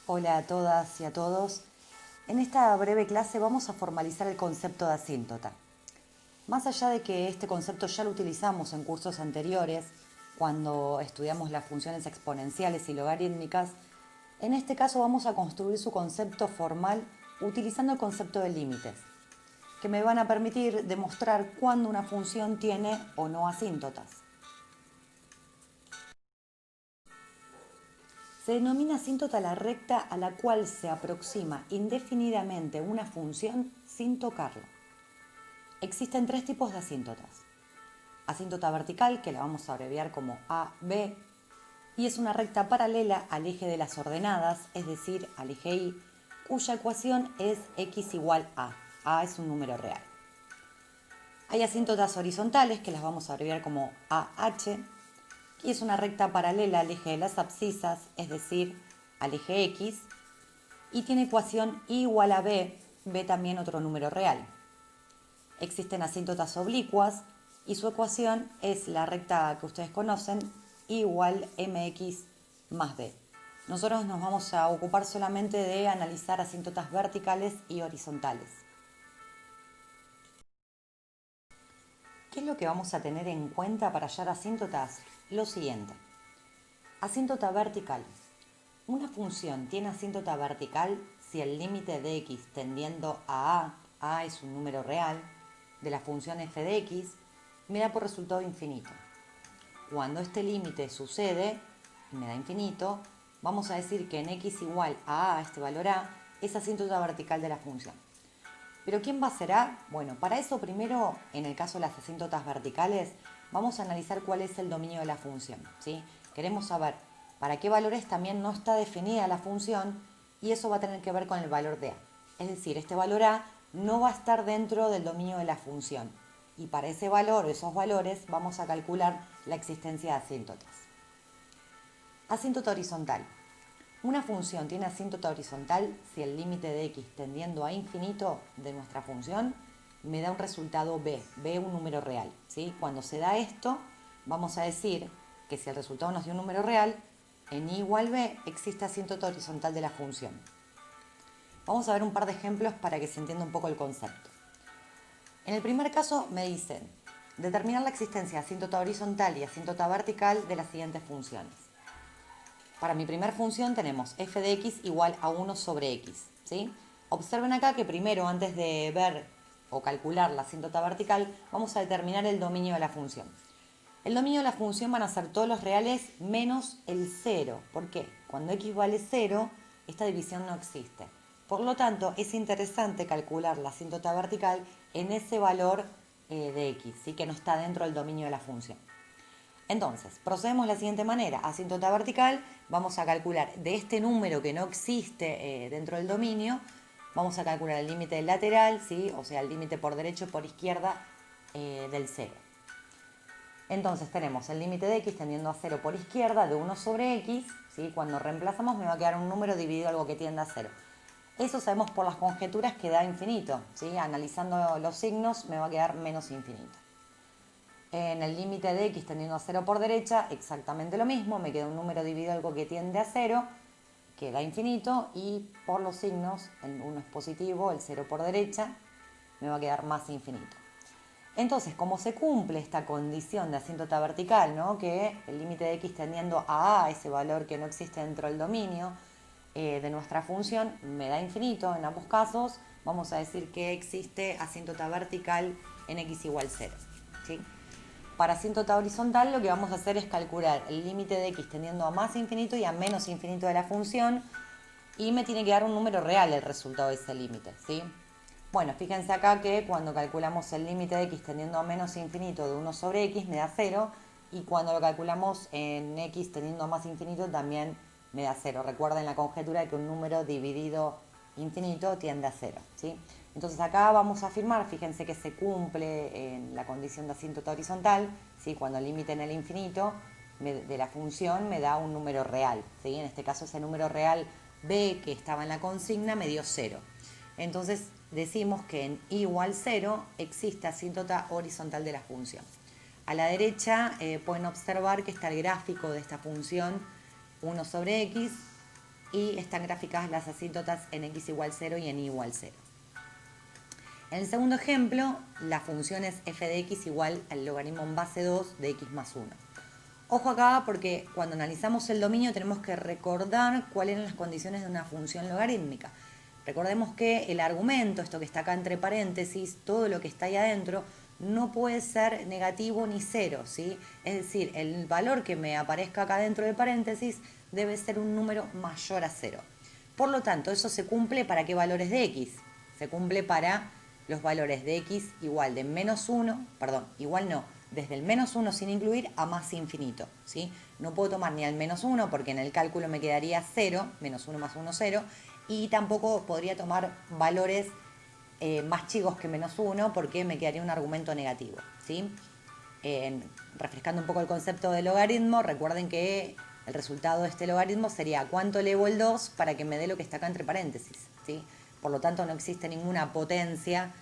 Hola a todas y a todos. En esta breve clase vamos a formalizar el concepto de asíntota. Más allá de que este concepto ya lo utilizamos en cursos anteriores, cuando estudiamos las funciones exponenciales y logarítmicas, en este caso vamos a construir su concepto formal utilizando el concepto de límites, que me van a permitir demostrar cuándo una función tiene o no asíntotas. Se denomina asíntota la recta a la cual se aproxima indefinidamente una función sin tocarla. Existen tres tipos de asíntotas. Asíntota vertical, que la vamos a abreviar como AB, y es una recta paralela al eje de las ordenadas, es decir, al eje Y, cuya ecuación es x igual a. A es un número real. Hay asíntotas horizontales, que las vamos a abreviar como AH, y es una recta paralela al eje de las abscisas, es decir, al eje X, y tiene ecuación y igual a b, b también otro número real. Existen asíntotas oblicuas y su ecuación es la recta que ustedes conocen, y igual mx más b. Nosotros nos vamos a ocupar solamente de analizar asíntotas verticales y horizontales. ¿Qué es lo que vamos a tener en cuenta para hallar asíntotas? Lo siguiente. Asíntota vertical. Una función tiene asíntota vertical si el límite de x tendiendo a es un número real, de la función f de x, me da por resultado infinito. Cuando este límite sucede y me da infinito, vamos a decir que en x igual a, este valor a, es asíntota vertical de la función. ¿Pero quién va a ser a? Bueno, para eso primero, en el caso de las asíntotas verticales, vamos a analizar cuál es el dominio de la función, ¿sí? Queremos saber para qué valores también no está definida la función y eso va a tener que ver con el valor de a. Es decir, este valor a no va a estar dentro del dominio de la función y para ese valor o esos valores vamos a calcular la existencia de asíntotas. Asíntota horizontal. Una función tiene asíntota horizontal si el límite de x tendiendo a infinito de nuestra función me da un resultado b, b un número real, ¿sí? Cuando se da esto, vamos a decir que si el resultado nos dio un número real, en y igual b existe asíntota horizontal de la función. Vamos a ver un par de ejemplos para que se entienda un poco el concepto. En el primer caso me dicen determinar la existencia de asíntota horizontal y asíntota vertical de las siguientes funciones. Para mi primer función tenemos f de x igual a 1 sobre x, ¿sí? Observen acá que primero, antes de ver o calcular la asíntota vertical, vamos a determinar el dominio de la función. El dominio de la función van a ser todos los reales menos el 0. ¿Por qué? Cuando x vale 0, esta división no existe. Por lo tanto, es interesante calcular la asíntota vertical en ese valor de x, ¿sí? Que no está dentro del dominio de la función. Entonces, procedemos de la siguiente manera. Asíntota vertical, vamos a calcular de este número que no existe dentro del dominio, vamos a calcular el límite lateral, ¿sí? O sea, el límite por derecha y por izquierda del 0. Entonces tenemos el límite de x tendiendo a 0 por izquierda de 1 sobre x, ¿sí? Cuando reemplazamos me va a quedar un número dividido algo que tiende a 0. Eso sabemos por las conjeturas que da infinito, ¿sí? Analizando los signos me va a quedar menos infinito. En el límite de x tendiendo a 0 por derecha, exactamente lo mismo, me queda un número dividido algo que tiende a 0, que da infinito, y por los signos, el 1 es positivo, el 0 por derecha, me va a quedar más infinito. Entonces, como se cumple esta condición de asíntota vertical, ¿no? Que el límite de x tendiendo a, ese valor que no existe dentro del dominio de nuestra función, me da infinito en ambos casos, vamos a decir que existe asíntota vertical en x igual 0, ¿sí? Para asíntota horizontal lo que vamos a hacer es calcular el límite de x tendiendo a más infinito y a menos infinito de la función y me tiene que dar un número real el resultado de ese límite, ¿sí? Bueno, fíjense acá que cuando calculamos el límite de x tendiendo a menos infinito de 1 sobre x me da 0 y cuando lo calculamos en x tendiendo a más infinito también me da 0. Recuerden la conjetura de que un número dividido infinito tiende a 0, ¿sí? Entonces acá vamos a afirmar, fíjense que se cumple en la condición de asíntota horizontal, ¿sí? Cuando el límite en el infinito de la función me da un número real, ¿sí? En este caso ese número real b que estaba en la consigna me dio 0. Entonces decimos que en y igual 0 existe asíntota horizontal de la función. A la derecha pueden observar que está el gráfico de esta función 1 sobre x y están graficadas las asíntotas en x igual 0 y en y igual 0. En el segundo ejemplo, la función es f de x igual al logaritmo en base 2 de x más 1. Ojo acá porque cuando analizamos el dominio tenemos que recordar cuáles eran las condiciones de una función logarítmica. Recordemos que el argumento, esto que está acá entre paréntesis, todo lo que está ahí adentro, no puede ser negativo ni cero, ¿sí? Es decir, el valor que me aparezca acá dentro del paréntesis debe ser un número mayor a 0. Por lo tanto, eso se cumple para qué valores de x. Se cumple para los valores de x igual de menos 1, perdón, igual no, desde el menos 1 sin incluir a más infinito, ¿sí? No puedo tomar ni al menos 1 porque en el cálculo me quedaría 0, menos 1 más 1, 0, y tampoco podría tomar valores más chicos que menos 1 porque me quedaría un argumento negativo, ¿sí? Refrescando un poco el concepto de logaritmo, recuerden que el resultado de este logaritmo sería cuánto elevo el 2 para que me dé lo que está acá entre paréntesis, ¿sí? Por lo tanto, no existe ninguna potencia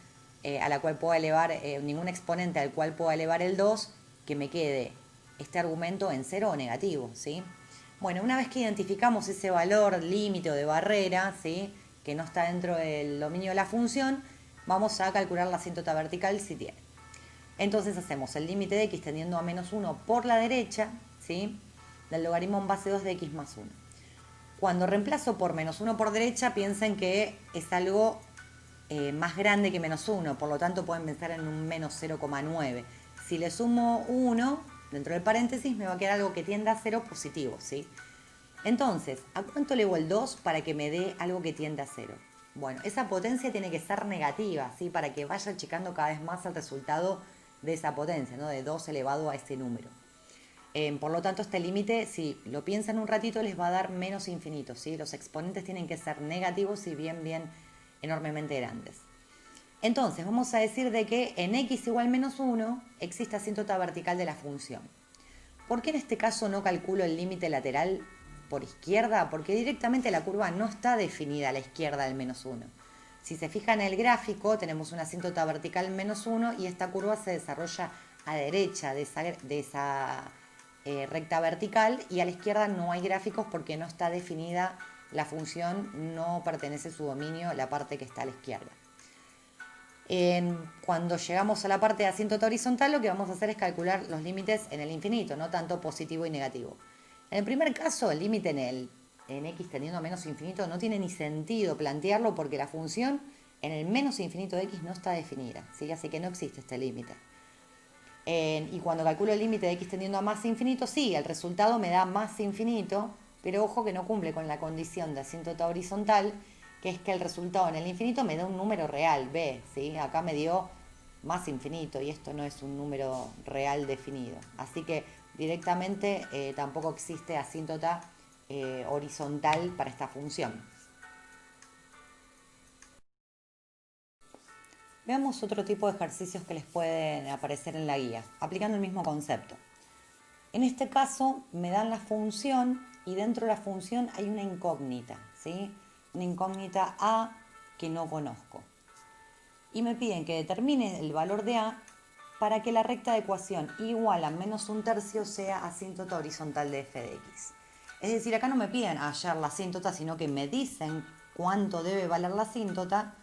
a la cual pueda elevar, ningún exponente al cual pueda elevar el 2 que me quede este argumento en cero o negativo, ¿sí? Bueno, una vez que identificamos ese valor límite o de barrera, ¿sí?, que no está dentro del dominio de la función, vamos a calcular la asíntota vertical si tiene. Entonces hacemos el límite de x tendiendo a menos 1 por la derecha, ¿sí?, del logaritmo en base 2 de x más 1. Cuando reemplazo por menos 1 por derecha, piensen que es algo más grande que menos 1, por lo tanto pueden pensar en un menos 0,9. Si le sumo 1 dentro del paréntesis, me va a quedar algo que tienda a 0 positivo, ¿sí? Entonces, ¿a cuánto elevo el 2 para que me dé algo que tienda a 0? Bueno, esa potencia tiene que ser negativa, ¿sí?, para que vaya achicando cada vez más el resultado de esa potencia, ¿no?, de 2 elevado a ese número. Por lo tanto, este límite, si lo piensan un ratito, les va a dar menos infinito, ¿sí? Los exponentes tienen que ser negativos y bien enormemente grandes. Entonces, vamos a decir de que en x igual menos 1 existe asíntota vertical de la función. ¿Por qué en este caso no calculo el límite lateral por izquierda? Porque directamente la curva no está definida a la izquierda del menos 1. Si se fijan en el gráfico, tenemos una asíntota vertical menos 1 y esta curva se desarrolla a derecha de esa recta vertical, y a la izquierda no hay gráficos porque no está definida la función, no pertenece a su dominio la parte que está a la izquierda. Cuando llegamos a la parte de asíntota horizontal, lo que vamos a hacer es calcular los límites en el infinito, no tanto positivo y negativo. En el primer caso, el límite en x tendiendo a menos infinito no tiene ni sentido plantearlo porque la función en el menos infinito de x no está definida, ¿sí? Así que no existe este límite. Y cuando calculo el límite de x tendiendo a más infinito, sí, el resultado me da más infinito, pero ojo que no cumple con la condición de asíntota horizontal, que es que el resultado en el infinito me da un número real, b, ¿sí? Acá me dio más infinito y esto no es un número real definido. Así que directamente tampoco existe asíntota horizontal para esta función. Veamos otro tipo de ejercicios que les pueden aparecer en la guía, aplicando el mismo concepto. En este caso me dan la función y dentro de la función hay una incógnita, ¿sí? Una incógnita a que no conozco. Y me piden que determine el valor de a para que la recta de ecuación igual a menos un tercio sea asíntota horizontal de f de x. Es decir, acá no me piden hallar la asíntota, sino que me dicen cuánto debe valer la asíntota,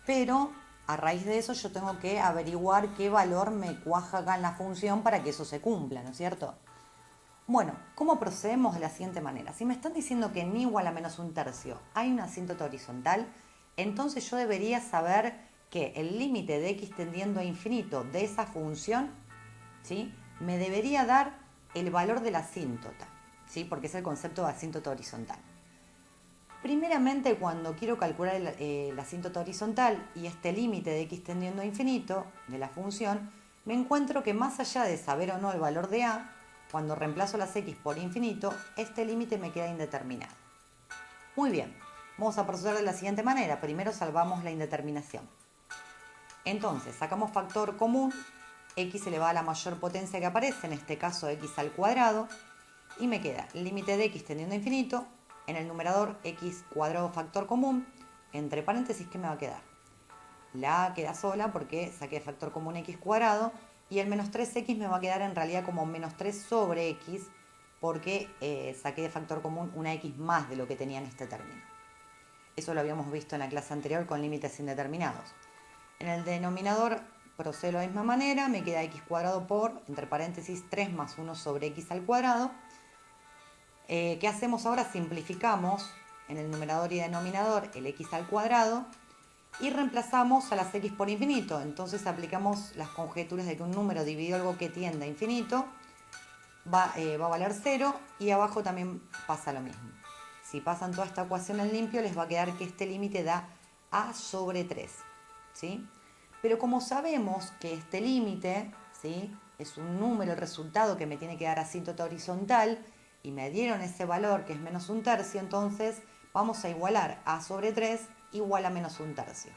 pero a raíz de eso yo tengo que averiguar qué valor me cuaja acá en la función para que eso se cumpla, ¿no es cierto? Bueno, ¿cómo procedemos de la siguiente manera? Si me están diciendo que en igual a menos un tercio hay una asíntota horizontal, entonces yo debería saber que el límite de x tendiendo a infinito de esa función, ¿sí?, me debería dar el valor de la asíntota, ¿sí?, porque es el concepto de asíntota horizontal. Primeramente, cuando quiero calcular la asíntota horizontal y este límite de x tendiendo a infinito de la función, me encuentro que más allá de saber o no el valor de a, cuando reemplazo las x por infinito, este límite me queda indeterminado. Muy bien, vamos a proceder de la siguiente manera. Primero salvamos la indeterminación. Entonces, sacamos factor común, x elevado a la mayor potencia que aparece, en este caso x al cuadrado, y me queda el límite de x tendiendo a infinito, en el numerador x cuadrado factor común, entre paréntesis, ¿qué me va a quedar? La a queda sola porque saqué factor común x cuadrado, y el menos 3x me va a quedar en realidad como menos 3 sobre x, porque saqué de factor común una x más de lo que tenía en este término. Eso lo habíamos visto en la clase anterior con límites indeterminados. En el denominador procedo de la misma manera, me queda x cuadrado por, entre paréntesis, 3 más 1 sobre x al cuadrado. ¿Qué hacemos ahora? Simplificamos en el numerador y denominador el x al cuadrado y reemplazamos a las x por infinito. Entonces aplicamos las conjeturas de que un número dividido algo que tiende a infinito va a valer 0 y abajo también pasa lo mismo. Si pasan toda esta ecuación en limpio, les va a quedar que este límite da a sobre 3, ¿sí? Pero como sabemos que este límite, ¿sí?, es un número, el resultado que me tiene que dar asíntota horizontal, y me dieron ese valor que es menos un tercio, entonces vamos a igualar a sobre 3 igual a menos un tercio.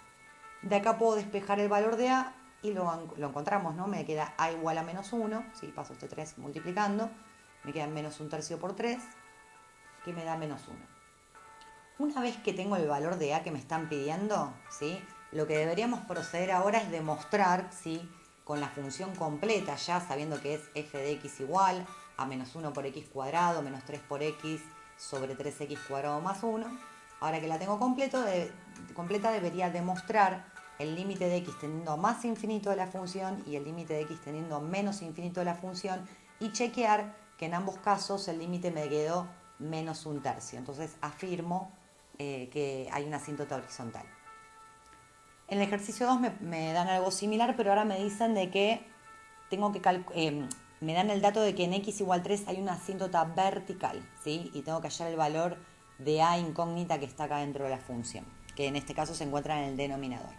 De acá puedo despejar el valor de a y lo encontramos, ¿no? Me queda a igual a menos 1, ¿sí? Paso este 3 multiplicando, me queda menos un tercio por 3, que me da menos 1. Una vez que tengo el valor de a que me están pidiendo, ¿sí?, lo que deberíamos proceder ahora es demostrar, ¿sí?, con la función completa, ya sabiendo que es f de x igual a menos 1 por x cuadrado menos 3 por x sobre 3x cuadrado más 1. Ahora que la tengo completa, debería demostrar el límite de x tendiendo a más infinito de la función y el límite de x tendiendo a menos infinito de la función y chequear que en ambos casos el límite me quedó menos un tercio. Entonces afirmo que hay una asíntota horizontal. En el ejercicio 2 me dan algo similar, pero ahora me dicen de que tengo que me dan el dato de que en x igual 3 hay una asíntota vertical, ¿sí? Y tengo que hallar el valor de a incógnita que está acá dentro de la función, que en este caso se encuentra en el denominador.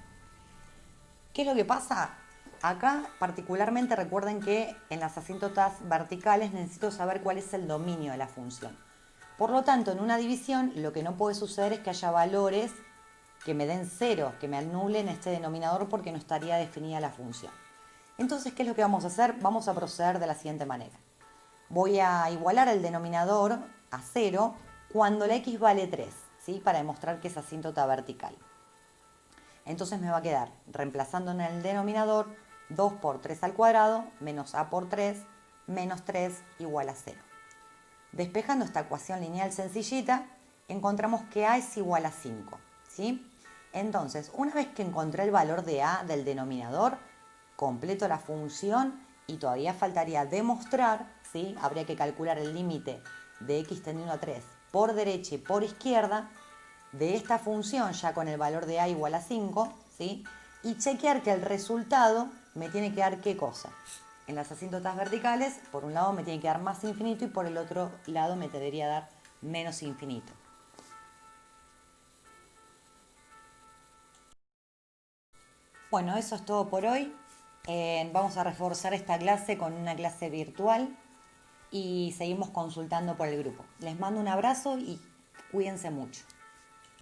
¿Qué es lo que pasa? Acá particularmente recuerden que en las asíntotas verticales necesito saber cuál es el dominio de la función. Por lo tanto, en una división lo que no puede suceder es que haya valores que me den 0, que me anulen este denominador porque no estaría definida la función. Entonces, ¿qué es lo que vamos a hacer? Vamos a proceder de la siguiente manera. Voy a igualar el denominador a 0 cuando la x vale 3, ¿sí?, para demostrar que es asíntota vertical. Entonces me va a quedar, reemplazando en el denominador, 2 por 3 al cuadrado menos a por 3 menos 3 igual a 0. Despejando esta ecuación lineal sencillita, encontramos que a es igual a 5, ¿sí? Entonces, una vez que encontré el valor de a del denominador, completo la función y todavía faltaría demostrar, ¿sí?, habría que calcular el límite de x tendiendo a 3 por derecha y por izquierda de esta función ya con el valor de a igual a 5, ¿sí?, y chequear que el resultado me tiene que dar ¿qué cosa? En las asíntotas verticales, por un lado me tiene que dar más infinito y por el otro lado me debería dar menos infinito. Bueno, eso es todo por hoy. Vamos a reforzar esta clase con una clase virtual y seguimos consultando por el grupo. Les mando un abrazo y cuídense mucho.